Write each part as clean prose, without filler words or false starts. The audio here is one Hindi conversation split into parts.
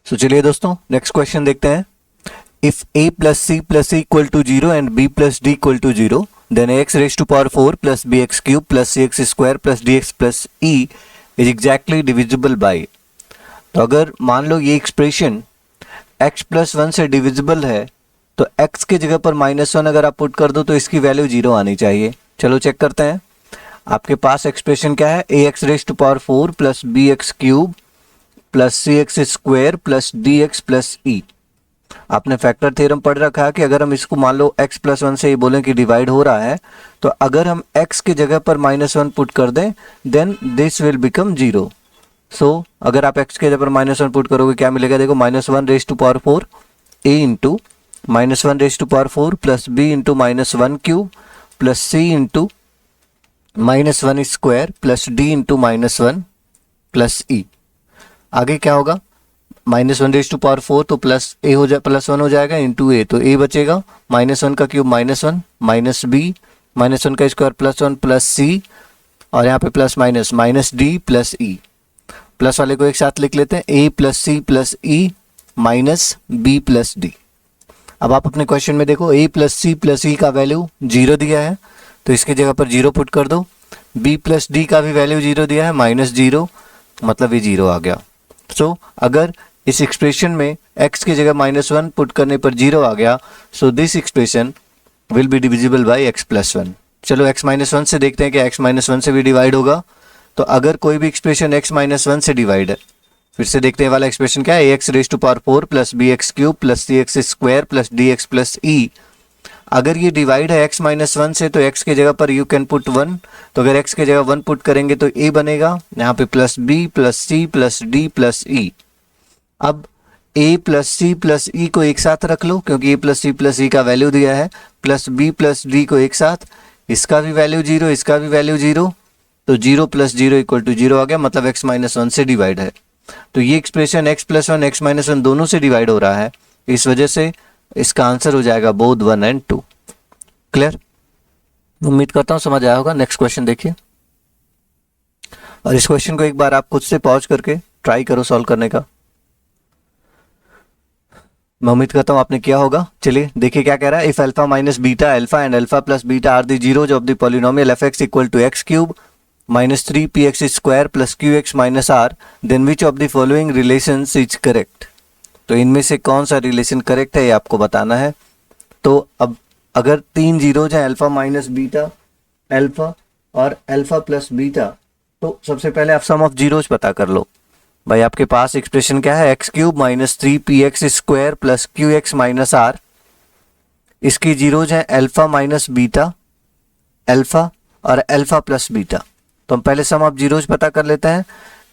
तो चलिए दोस्तों नेक्स्ट क्वेश्चन देखते हैं। If a plus c plus c equal to zero and b plus d equal to zero then x raise to power 4 plus b x cube plus c x square plus d x plus e is exactly divisible by. तो अगर मान लो ये एक्सप्रेशन x प्लस वन से डिविजिबल है तो x के जगह पर -1 अगर आप पुट कर दो तो इसकी वैल्यू 0 आनी चाहिए। चलो चेक करते हैं। आपके पास एक्सप्रेशन क्या है, ax raise to power 4 plus b x cube plus c x square plus d x plus e. आपने फैक्टर थ्योरम पढ़ रखा है कि अगर हम इसको मान लो x प्लस वन से ये बोलें कि डिवाइड हो रहा है तो अगर हम x की जगह पर -1 पुट कर दें देन दिस विल बिकम 0। सो अगर आप x के जगह पर -1 पुट करोगे क्या मिलेगा, देखो -1 raise to power 4 a into -1 raise to power 4 plus b into -1 cube plus c into -1 square plus d into -1 plus e। आगे क्या होगा, -1 रेज टू पावर 4 तो प्लस a हो जाए +1 हो जाएगा इंटू a, तो a बचेगा -1 का क्यूब -1 माइनस b -1 का स्क्वायर +1 प्लस c और यहाँ पे plus minus d plus e। Plus वाले को एक साथ लिख लेते हैं, a plus c plus e minus b plus d। अब आप अपने क्वेश्चन में देखो a प्लस सी प्लस ई का वैल्यू 0 दिया है तो इसकी जगह पर 0 पुट कर दो। b प्लस डी का भी वैल्यू 0 दिया है -0, मतलब ये 0 आ गया। सो अगर इस एक्सप्रेशन में x की जगह -1 पुट करने पर 0 आ गया so this expression will be divisible by x plus 1। चलो x -1 से देखते हैं कि x -1 से भी डिवाइड होगा। तो अगर कोई भी एक्सप्रेशन x -1 से डिवाइड है, फिर से देखते हैं वाला एक्सप्रेशन क्या है, ax raise to power 4 plus b x cube plus c x square plus d x plus e. अगर ये डिवाइड है x -1 से तो x की जगह पर यू कैन पुट 1, तो अगर x की जगह 1 पुट करेंगे तो a बनेगा, यहाँ पे plus b plus c plus d plus e। अब a प्लस सी प्लस ई को एक साथ रख लो क्योंकि a प्लस सी प्लस ई का वैल्यू दिया है, प्लस b प्लस d को एक साथ, इसका भी वैल्यू 0 इसका भी वैल्यू 0, तो 0 प्लस 0 इक्वल टू 0 आ गया, मतलब x -1 से डिवाइड है। तो ये एक्सप्रेशन x प्लस 1 x -1 दोनों से डिवाइड हो रहा है, इस वजह से इसका आंसर हो जाएगा बोथ 1 एंड 2। क्लियर? उम्मीद करता हूं समझ आया होगा। नेक्स्ट क्वेश्चन देखिए और इस क्वेश्चन को एक बार आप खुद से पॉज करके ट्राई करो सॉल्व करने का। मैं उम्मीद करता हूं आपने किया होगा। चलिए देखिए क्या कह रहा है, if alpha minus beta alpha and alpha plus beta are the zeros of the polynomial f x equal to x cube -3 px square plus q x minus r then which of the following relations is correct. तो इनमें से कौन सा रिलेशन करेक्ट है ये आपको बताना है। तो अब अगर 3 जीरोज हैं अल्फा माइनस बीटा अल्फा और अल्फा प्लस बीटा, तो सबसे पहले आप सम ऑफ जीरोज पता कर लो। भाई आपके पास एक्सप्रेशन क्या है, x cube -3 px square plus q x minus r, इसकी जीरोज हैं अल्फा माइनस बीटा अल्फा और अल्फा प्लस बीटा। तो हम पहले सम ऑफ जीरोज पता कर लेते हैं,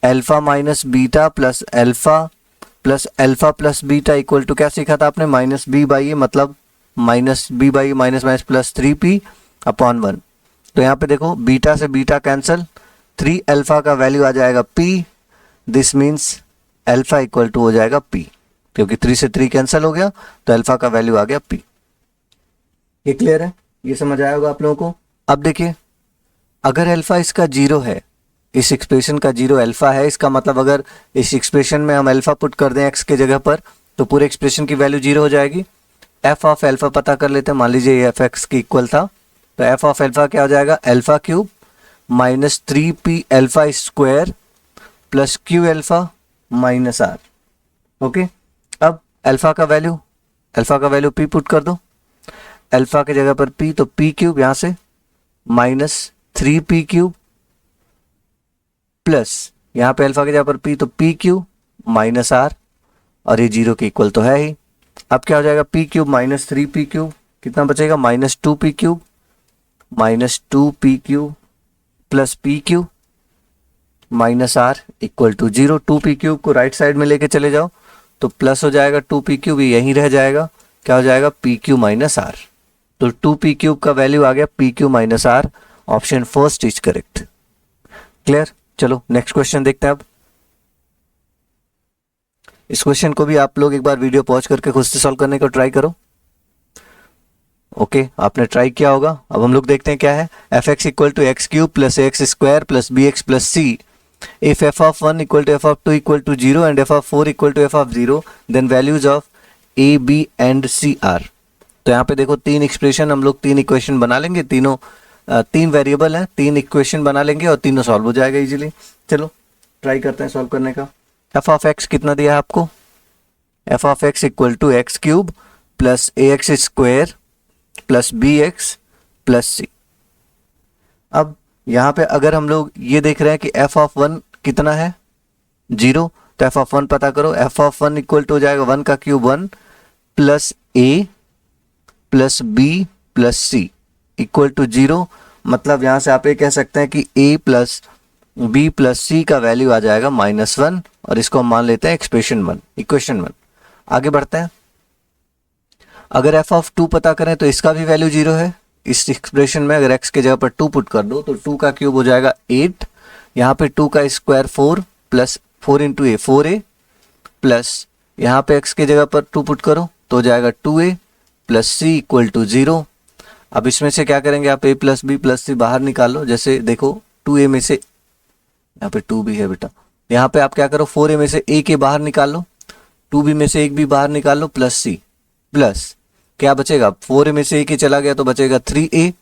alpha minus beta plus alpha plus beta equal to क्या सीखा था आपने, -b बाई ए, मतलब -b by minus plus 3p upon 1। तो यहाँ पे देखो बीटा से बीटा कैंसिल, 3 अल्फा का वैल्यू आ जाएगा p, this means alpha equal to हो जाएगा p, क्योंकि 3 से 3 कैंसिल हो गया तो अल्फा का वैल्यू आ गया p। ये क्लियर है, ये समझ आया होगा आप लोगों को। अब देखिए अगर अल्फा इसका 0 है, इस एक्सप्रेशन का 0 अल्फा है, इसका मतलब अगर इस एक्सप्रेशन में हम अल्फा पुट कर दें एक्स के जगह पर तो पूरे एक्सप्रेशन की वैल्यू 0 हो जाएगी। एफ ऑफ अल्फा पता कर लेते हैं, मान लीजिए ये एफ एक्स की इक्वल था, तो एफ ऑफ अल्फा क्या हो जाएगा, alpha cube -3p alpha square plus q alpha minus r. Okay, अब अल्फा का वैल्यू p पुट कर दो, अल्फा की जगह पर p, तो p क्यूब यहाँ से -3p क्यूब प्लस यहाँ पे अल्फा की जगह पर p, तो p क्यूब माइनस आर, और ये 0 के इक्वल तो है ही। अब क्या हो जाएगा, p क्यूब -3p क्यूब कितना बचेगा, -2p cube plus p cube minus r equal to 0। 2p cube को राइट साइड में लेके चले जाओ तो प्लस हो जाएगा, 2p क्यूब यहीं रह जाएगा, क्या हो जाएगा p क्यूब माइनस आर। तो 2p क्यूब का वैल्यू आ गया p cube minus r, option first is correct. Clear? चलो नेक्स्ट क्वेश्चन देखते हैं। अब इस क्वेश्चन को भी आप लोग एक बार वीडियो पॉज करके खुद से सॉल्व करने का ट्राई करो। ओके, आपने ट्राई किया होगा। अब हम लोग देखते हैं क्या है, f x equal to x cube plus x square plus b x plus c If f of 1 equal to f of 2 equal to 0 and f of 4 equal to f of 0, then values of a, b and c are. तो यहाँ पे देखो तीन एक्सप्रेशन, हम लोग तीन इक्वेशन बना लेंगे, तीनों तीन वेरिएबल हैं, तीन इक्वेशन बना लेंगे और तीनों सॉल्व हो जाएगा इजीली। चलो ट्राई करते हैं सॉल्व करने का। f ऑफ x कितना दिया है आपको? f of x equal to x cube plus a x square plus b x plus c. अब यहाँ पे अगर हम लोग ये देख रहे हैं कि f ऑफ 1 कितना है? 0, तो f ऑफ 1 पता करो। f ऑफ 1 इक्वल टू हो जाएगा 1 का cube 1 plus a plus b plus c equal to 0। मतलब यहाँ से आप ये कह सकते हैं कि a प्लस b प्लस सी का वैल्यू आ जाएगा -1 और इसको हम मान लेते हैं एक्सप्रेशन 1, इक्वेशन 1। आगे बढ़ते हैं। अगर f ऑफ 2 पता करें तो इसका भी वैल्यू 0 है। इस एक्सप्रेशन में अगर x के जगह पर 2 पुट कर दो तो 2 का क्यूब हो जाएगा 8, यहाँ पे 2 का स्क्वायर 4 प्लस 4 इंटू ए 4a प्लस यहाँ पे x के जगह पर 2 पुट करो तो हो जाएगा 2a plus c equal to 0। अब इसमें से क्या करेंगे आप? a प्लस बी प्लस सी बाहर निकाल लो। जैसे देखो 2a में से, यहाँ पे 2b है बेटा, यहाँ पे आप क्या करो 4a में से a के बाहर निकाल लो, 2b में से एक भी बाहर निकाल लो प्लस सी, प्लस क्या बचेगा? 4a में से एक ही चला गया तो बचेगा 3a,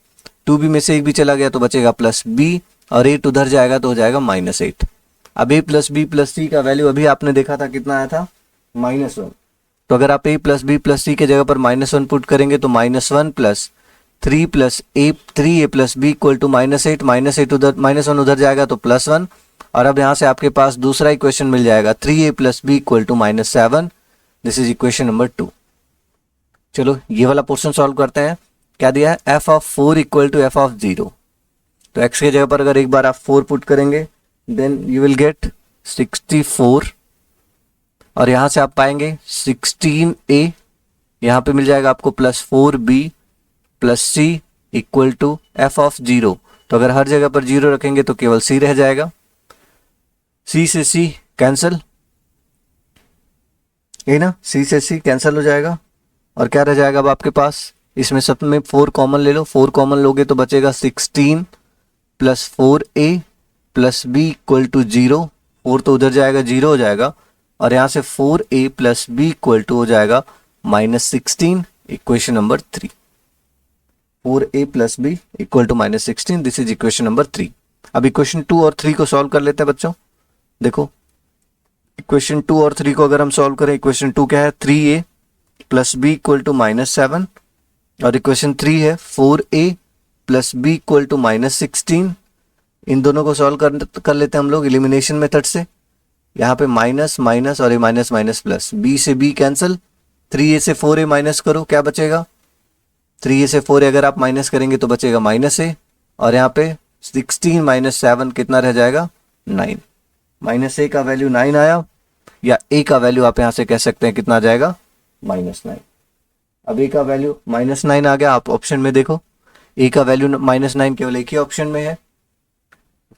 2b में से एक भी चला गया तो बचेगा प्लस b और 8 उधर जाएगा तो हो जाएगा -8। अब a प्लस बी प्लस सी का वैल्यू अभी आपने देखा था कितना आया था? -1। तो अगर आप a plus b plus c के जगह पर -1 पुट करेंगे तो -1 plus 3 plus a 3a plus b equal to -8, -8 उधर -1 उधर जाएगा तो +1 और अब यहाँ से आपके पास दूसरा इक्वेशन मिल जाएगा 3a plus b equal to -7। This is equation number 2। चलो ये वाला पोर्शन सॉल्व करते हैं। क्या दिया है? f of 4 equal to f of 0। तो x के जगह पर अगर एक बार आप 4 पुट करेंगे देन यू विल गेट 64 और यहाँ से आप पाएंगे 16a, यहाँ पे मिल जाएगा आपको plus 4b plus c equal to f of 0। तो अगर हर जगह पर 0 रखेंगे तो केवल c रह जाएगा, c से c कैंसिल, ये ना, c से c कैंसिल हो जाएगा और क्या रह जाएगा अब आपके पास? इसमें सब में 4 कॉमन ले लो, 4 कॉमन लोगे तो बचेगा 16 plus 4a plus b equal to 0। 4 तो उधर जाएगा 0 हो जाएगा और यहाँ से 4a plus b equal to हो जाएगा -16, equation number 3। 4a plus b equal to -16, this is equation number 3। अब इक्वेशन 2 और 3 को सॉल्व कर लेते हैं बच्चों। देखो इक्वेशन 2 और 3 को अगर हम सॉल्व करें, इक्वेशन 2 क्या है? 3a plus b equal to -7 और इक्वेशन 3 है 4a plus b equal to -16। इन दोनों को सॉल्व कर लेते हैं हम लोग एलिमिनेशन मेथड से। यहाँ पे माइनस माइनस और ये माइनस माइनस प्लस, b से b कैंसिल, 3a से 4a माइनस करो, क्या बचेगा? 3a से 4a अगर आप माइनस करेंगे तो बचेगा -a और यहाँ पे 16 माइनस 7 कितना रह जाएगा? 9। -a का वैल्यू 9 आया, या a का वैल्यू आप यहाँ से कह सकते हैं कितना आ जाएगा? -9। अब a का वैल्यू -9 आ गया। आप ऑप्शन में देखो a का वैल्यू -9 केवल एक ही ऑप्शन में है,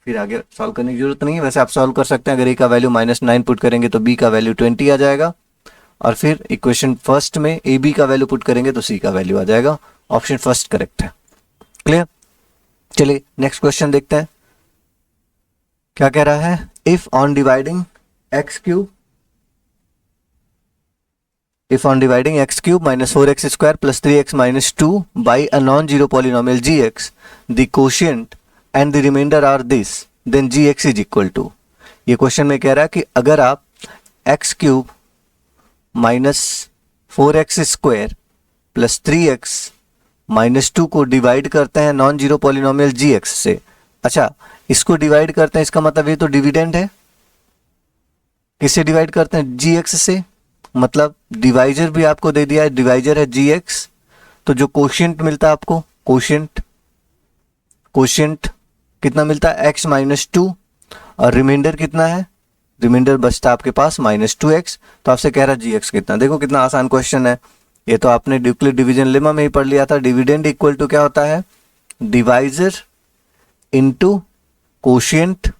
फिर आगे सॉल्व करने की जरूरत नहीं है। वैसे आप सॉल्व कर सकते हैं, अगर a का वैल्यू -9 पुट करेंगे तो b का वैल्यू 20 आ जाएगा और फिर इक्वेशन फर्स्ट में ए बी का वैल्यू पुट करेंगे तो सी का वैल्यू आ जाएगा। ऑप्शन फर्स्ट करेक्ट है। क्लियर? चलिए नेक्स्ट क्वेश्चन देखते हैं क्या कह रहा है। If on dividing x cube minus 4x square plus 3x minus 2 by a non-zero polynomial gx, the quotient and the remainder are this, then gx is equal to। ये क्वेश्चन में कह रहा है कि अगर आप x cube minus 4x square plus 3x minus 2 को डिवाइड करते हैं नॉन जीरो पॉलिनोमियल gx से। अच्छा, इसको डिवाइड करते हैं, इसका मतलब ये तो डिविडेंड है। किससे डिवाइड करते हैं? gx से, मतलब डिवाइजर भी आपको दे दिया है, डिवाइजर है gx। तो जो कोशिएंट मिलता है आपको, कोशिएंट कितना मिलता है? x माइनस 2 और रिमाइंडर कितना है? रिमाइंडर बचता आपके पास -2x। तो आपसे कह रहा है gx कितना। देखो कितना आसान क्वेश्चन है, ये तो आपने यूक्लिड डिवीजन लेमा में ही पढ़ लिया था। डिविडेंड इक्वल टू क्या होता है? Divisor into quotient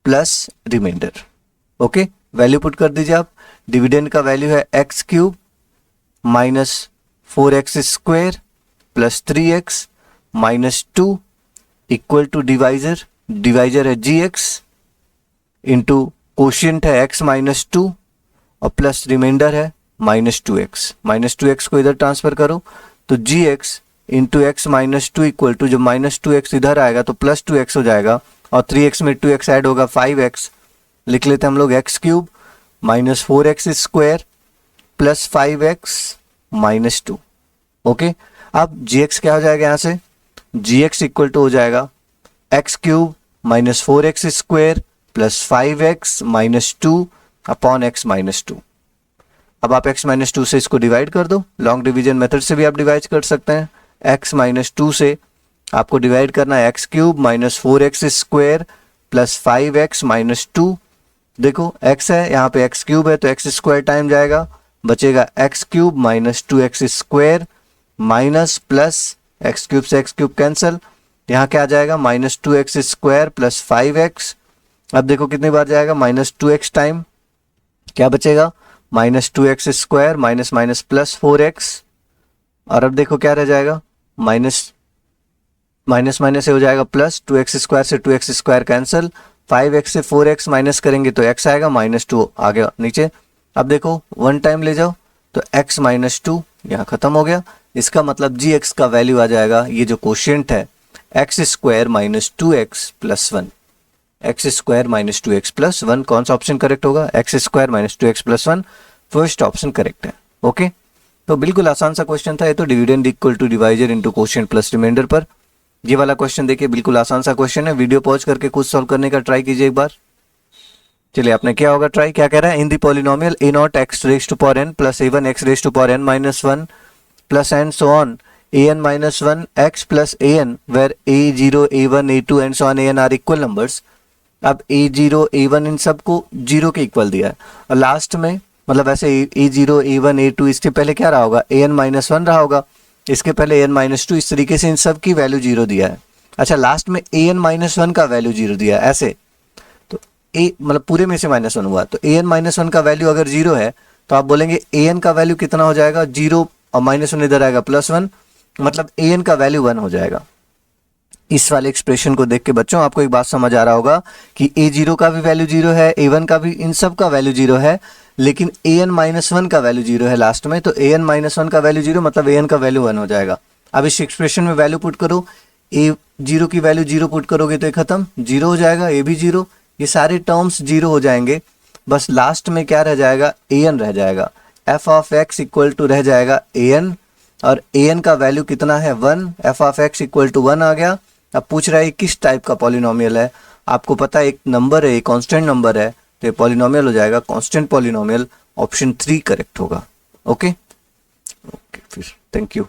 plus remainder. Okay, value put कर दीजिए आप। डिविडेंड का वैल्यू है x cube minus 4x square plus 3x minus 2 equal to divisor divisor है जी एक्स, इंटू कोशिएंट है x माइनस टू, और प्लस रिमाइंडर है माइनस टू एक्स को इधर ट्रांसफर करो तो g x into x minus two equal to, जब माइनस टू एक्स इधर आएगा तो प्लस टू एक्स हो जाएगा, और 3x में 2x ऐड होगा 5x, लिख लेते हैं हम लोग x cube minus 4x square plus 5x minus two. Okay, अब gx क्या हो जाएगा यहाँ से, gx इक्वल टू हो जाएगा x cube minus 4x square plus 5x minus two upon x minus to. अब आप x माइनस टू से इसको डिवाइड कर दो, लॉन्ग डिवीजन मेथड से भी आप डिवाइड कर सकते हैं। x माइनस टू से आपको डिवाइड करना है x cube minus 4x square plus 5x minus two. देखो x है यहाँ पे एक्स क्यूब है तो एक्स स्क्वायर टाइम जाएगा, बचेगा x cube minus 2x square minus plus x cube से एक्स क्यूब कैंसिल, यहाँ क्या आ जाएगा minus 2x square plus 5x। अब देखो कितनी बार जाएगा माइनस 2x टाइम, क्या बचेगा minus 2x square minus minus plus 4x, और अब देखो क्या रह जाएगा माइनस माइनस माइनस से हो जाएगा प्लस 2x स्क्वायर से 2x स्क्वायर कैंसिल, 5x से 4x माइनस करेंगे तो x आएगा माइनस टू आ गया नीचे। अब देखो वन टाइम ले जाओ तो x माइनस टू यहाँ खत्म हो गया। इसका मतलब जी एक्स का वैल्यू आ जाएगा, ये जो कोशिएंट है x square minus two x plus one, x square minus two x plus one. कौन सा ऑप्शन करेक्ट होगा, x square minus two x plus one, first option correct है। ओके, तो बिल्कुल आसान सा क्वेश्चन था ये तो, dividend equal to divisor into quotient plus remainder पर। ये वाला क्वेश्चन देखिए बिल्कुल आसान सा क्वेश्चन है, वीडियो पॉज करके खुद सॉल्व करने का ट्राई कीजिए एक बार। चलिए आपने क्या होगा ट्राई, क्या कह रहा है, in the polynomial a not x raise to power n plus a one x raise to power n minus one plus and so on a n minus one x plus a n where a zero a one a two and so on a n are equal numbers. अब a zero a one in सबको जीरो के इक्वल दिया है, और लास्ट में मतलब ऐसे a zero a one a two इसके पहले क्या रहा होगा ए एन माइनस वन रहा होगा, इसके पहले ए एन माइनस टू, इस तरीके से इन सब की वैल्यू जीरो दिया है। अच्छा लास्ट में ए एन माइनस वन का वैल्यू जीरो दिया है ऐसे, तो ए मतलब पूरे में से माइनस वन हुआ, तो ए एन माइनस वन का वैल्यू अगर जीरो है तो आप बोलेंगे ए एन का वैल्यू कितना हो जाएगा, जीरो और माइनस वन इधर आएगा प्लस वन, मतलब ए एन का वैल्यू वन हो जाएगा। इस वाले एक्सप्रेशन को देख के बच्चों आपको एक बात समझ आ रहा होगा कि ए जीरो का भी वैल्यू जीरो है, ए वन का भी, इन सब का वैल्यू जीरो है, लेकिन ए एन माइनस वन का वैल्यू जीरो है लास्ट में, तो ए एन माइनस वन का वैल्यू जीरो मतलब ए एन का वैल्यू वन हो जाएगा। अब इस एक्सप्रेशन में वैल्यू पुट करो, ए जीरो की वैल्यू जीरो पुट करोगे तो ये खत्म, जीरो हो जाएगा, ए भी जीरो, ये सारे टर्म्स जीरो हो जाएंगे, बस लास्ट में क्या रह जाएगा ए एन रह जाएगा, f of x equal to रह जाएगा ए एन, और ए एन का वैल्यू कितना है one, f of x equal to one आ गया। अब पूछ रहा है किस टाइप का पॉलिनोमियल है, आपको पता है एक नंबर है, एक कांस्टेंट नंबर है, तो ये पॉलिनोमियल हो जाएगा कांस्टेंट पॉलिनोमियल, ऑप्शन 3 करेक्ट होगा। ओके ओके फिर थैंक यू।